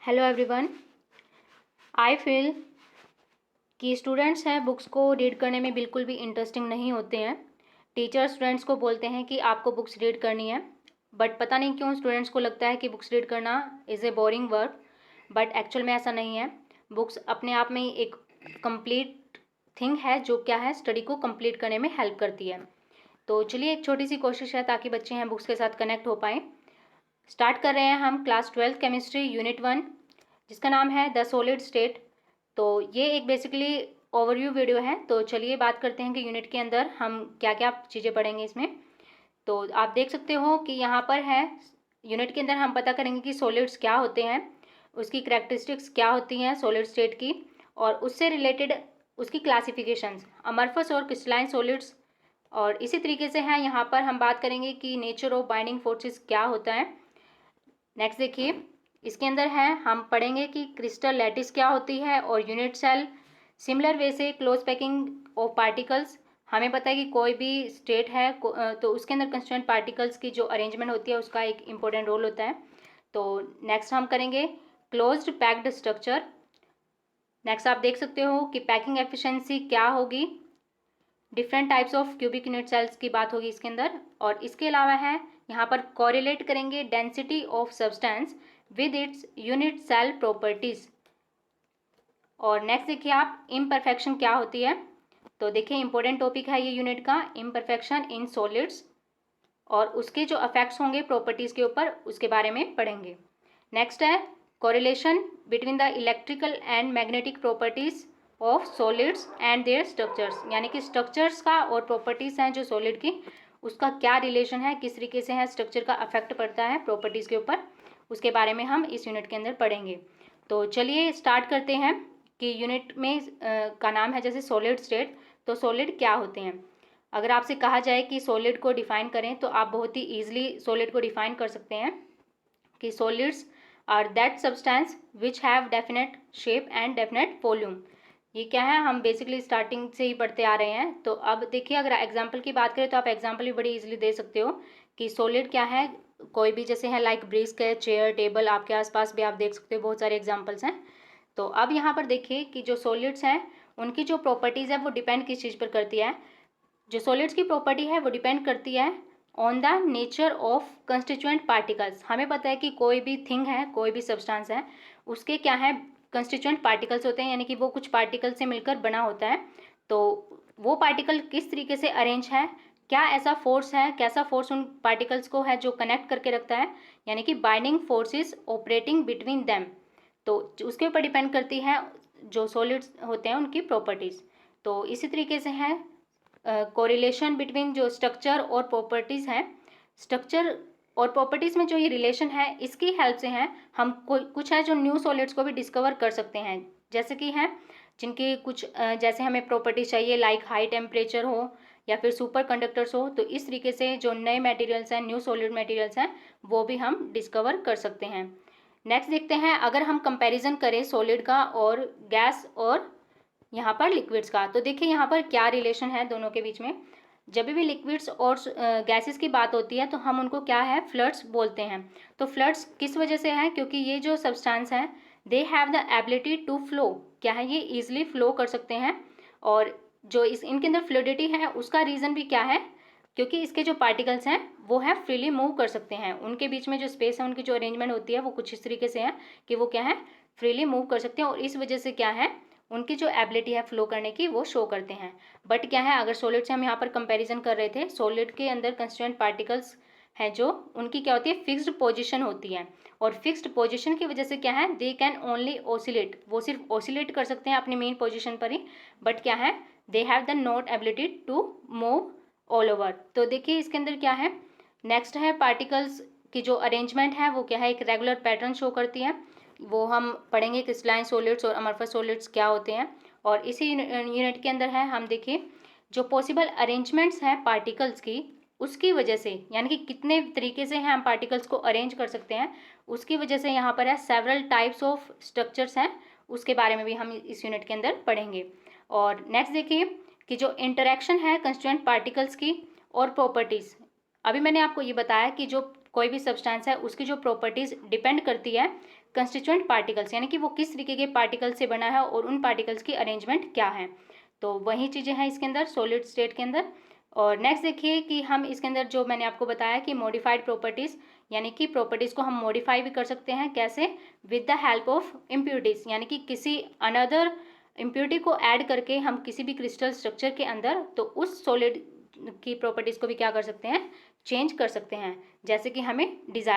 Hello everyone. I feel कि students हैं books को रीड करने में बिल्कुल भी इंटरेस्टिंग नहीं होते हैं। टीचर स्टूडेंट्स को बोलते हैं कि आपको बुक्स रीड करनी है, बट पता नहीं क्यों स्टूडेंट्स को लगता है कि बुक्स रीड करना is a boring work. But actual में ऐसा नहीं है। बुक्स अपने आप में ही एक कंप्लीट थिंग है जो क्या है, स्टडी को कंप्लीट करने में हेल्प करती है। तो चलिए एक छोटी सी कोशिश है ताकि बच्चे हैं बुक्स के साथ कनेक्ट हो पाएँ। स्टार्ट कर रहे हैं हम क्लास 12 केमिस्ट्री यूनिट 1, जिसका नाम है द सॉलिड स्टेट। तो ये एक बेसिकली ओवरव्यू वीडियो है। तो चलिए बात करते हैं कि यूनिट के अंदर हम क्या क्या चीज़ें पढ़ेंगे इसमें। तो आप देख सकते हो कि यहाँ पर है, यूनिट के अंदर हम पता करेंगे कि सॉलिड्स क्या होते हैं, उसकी करैक्टरिस्टिक्स क्या होती हैं सॉलिड स्टेट की, और उससे रिलेटेड उसकी क्लासिफिकेशंस, अमरफस और क्रिस्टलाइन सॉलिड्स। और इसी तरीके से है यहाँ पर हम बात करेंगे कि नेचर ऑफ बाइंडिंग फोर्सेस क्या होता है। नेक्स्ट देखिए, इसके अंदर है हम पढ़ेंगे कि क्रिस्टल लैटिस क्या होती है और यूनिट सेल। सिमिलर वे से क्लोज पैकिंग ऑफ पार्टिकल्स, हमें पता है कि कोई भी स्टेट है तो उसके अंदर कंस्टिट्यूएंट पार्टिकल्स की जो अरेंजमेंट होती है उसका एक इम्पोर्टेंट रोल होता है। तो नेक्स्ट हम करेंगे क्लोज्ड पैक्ड स्ट्रक्चर। नेक्स्ट आप देख सकते हो कि पैकिंग एफिशिएंसी क्या होगी, different types of cubic unit cells की बात होगी इसके अंदर। और इसके अलावा है यहाँ पर कोरिलेट करेंगे density of substance with its unit cell properties. और नेक्स्ट देखिए आप, इम्परफेक्शन क्या होती है। तो देखिए इंपॉर्टेंट टॉपिक है ये यूनिट का, इम्परफेक्शन इन सॉलिड्स, और उसके जो इफेक्ट्स होंगे प्रॉपर्टीज के ऊपर उसके बारे में पढ़ेंगे। नेक्स्ट है correlation between the electrical and magnetic properties of solids and their structures, यानी कि स्ट्रक्चर्स का और प्रॉपर्टीज हैं जो सॉलिड की, उसका क्या रिलेशन है, किस तरीके से है स्ट्रक्चर का अफेक्ट पड़ता है प्रॉपर्टीज के ऊपर, उसके बारे में हम इस यूनिट के अंदर पढ़ेंगे। तो चलिए स्टार्ट करते हैं कि यूनिट में का नाम है जैसे सॉलिड स्टेट। तो सॉलिड क्या होते हैं, अगर आपसे कहा जाए कि सॉलिड को डिफाइन करें तो आप बहुत ही ईजिली सॉलिड को डिफाइन कर सकते हैं कि solids are that substance which have definite shape and definite volume. ये क्या है, हम बेसिकली स्टार्टिंग से ही पढ़ते आ रहे हैं। तो अब देखिए अगर एग्जाम्पल की बात करें तो आप एग्जाम्पल भी बड़ी इजीली दे सकते हो कि सॉलिड क्या है। कोई भी जैसे है लाइक ब्रिस्क है, चेयर, टेबल, आपके आसपास भी आप देख सकते हो, बहुत सारे एग्जाम्पल्स हैं। तो अब यहाँ पर देखिए कि जो सॉलिड्स हैं उनकी जो प्रॉपर्टीज़ है वो डिपेंड किस चीज़ पर करती है। जो सॉलिड्स की प्रॉपर्टी है वो डिपेंड करती है on the nature of constituent particles. हमें पता है कि कोई भी थिंग है, कोई भी सब्सटेंस है, उसके क्या है कंस्टिट्यूएंट पार्टिकल्स होते हैं, यानी कि वो कुछ पार्टिकल से मिलकर बना होता है। तो वो पार्टिकल किस तरीके से अरेंज है, क्या ऐसा फोर्स है, कैसा फोर्स उन पार्टिकल्स को है जो कनेक्ट करके रखता है, यानी कि binding forces operating between them. तो उसके ऊपर डिपेंड करती है जो सॉलिड्स होते हैं उनकी प्रॉपर्टीज़। तो इसी तरीके से है कोरिलेशन बिटवीन जो स्ट्रक्चर और प्रॉपर्टीज़ हैं, स्ट्रक्चर और प्रॉपर्टीज़ में जो ये रिलेशन है इसकी हेल्प से हैं हम कुछ है जो न्यू सॉलिड्स को भी डिस्कवर कर सकते हैं। जैसे कि हैं जिनकी कुछ जैसे हमें प्रॉपर्टीज चाहिए लाइक हाई टेम्परेचर हो या फिर सुपर कंडक्टर्स हो, तो इस तरीके से जो नए मटेरियल्स हैं, न्यू सॉलिड मटेरियल्स हैं, वो भी हम डिस्कवर कर सकते हैं। नेक्स्ट देखते हैं, अगर हम कंपैरिजन करें सॉलिड का और गैस और यहाँ पर लिक्विड्स का, तो देखिए यहाँ पर क्या रिलेशन है दोनों के बीच में। जब भी लिक्विड्स और गैसेस की बात होती है तो हम उनको क्या है, फ्लड्स बोलते हैं। तो फ्लड्स किस वजह से है, क्योंकि ये जो सब्सटेंस हैं they have the ability to flow, क्या है ये ईजिली फ्लो कर सकते हैं। और जो इनके अंदर फ्लूइडिटी है उसका रीज़न भी क्या है, क्योंकि इसके जो पार्टिकल्स हैं वो है फ्रीली मूव कर सकते हैं, उनके बीच में जो स्पेस है, उनकी जो अरेंजमेंट होती है वो कुछ इस तरीके से है कि वो क्या है, फ्रीली मूव कर सकते हैं, और इस वजह से क्या है उनकी जो एबिलिटी है फ्लो करने की वो शो करते हैं। बट क्या है, अगर सॉलिड से हम यहाँ पर कंपैरिजन कर रहे थे, सॉलिड के अंदर कंस्टिट्यूएंट पार्टिकल्स हैं जो उनकी क्या होती है, फिक्स्ड पोजीशन होती है, और फिक्स्ड पोजीशन की वजह से क्या है, दे कैन ओनली ऑसिलेट, वो सिर्फ ऑसिलेट कर सकते हैं अपनी मेन पोजीशन पर ही, बट क्या है, they have the not ability to move all over. तो देखिए इसके अंदर क्या है, नेक्स्ट है पार्टिकल्स की जो अरेंजमेंट है वो क्या है, एक रेगुलर पैटर्न शो करती है, वो हम पढ़ेंगे क्रिस्टलाइन सॉलिड्स और अमरफस सॉलिड्स क्या होते हैं। और इसी यूनिट के अंदर है हम देखिए जो पॉसिबल अरेंजमेंट्स हैं पार्टिकल्स की, उसकी वजह से, यानी कि कितने तरीके से हैं हम पार्टिकल्स को अरेंज कर सकते हैं, उसकी वजह से यहाँ पर है सेवरल टाइप्स ऑफ स्ट्रक्चर्स हैं, उसके बारे में भी हम इस यूनिट के अंदर पढ़ेंगे। और नेक्स्ट देखिए कि जो इंटरेक्शन है कंस्टिट्यूएंट पार्टिकल्स की और प्रॉपर्टीज़, अभी मैंने आपको ये बताया कि जो कोई भी सब्सटेंस है उसकी जो प्रॉपर्टीज़ डिपेंड करती है कंस्टिट्यूएंट पार्टिकल्स, यानी कि वो किस तरीके के पार्टिकल से बना है और उन पार्टिकल्स की अरेंजमेंट क्या है। तो वही चीज़ें हैं इसके अंदर सॉलिड स्टेट के अंदर। और नेक्स्ट देखिए कि हम इसके अंदर जो मैंने आपको बताया कि मॉडिफाइड प्रॉपर्टीज़, यानी कि प्रॉपर्टीज़ को हम मॉडिफाई भी कर सकते हैं। कैसे? With the help of impurities, यानी कि किसी अनदर इम्प्यूरिटी को ऐड करके हम किसी भी क्रिस्टल स्ट्रक्चर के अंदर तो उस सॉलिड की प्रॉपर्टीज़ को भी क्या कर सकते हैं, चेंज कर सकते हैं, जैसे कि हमें डिज़ायर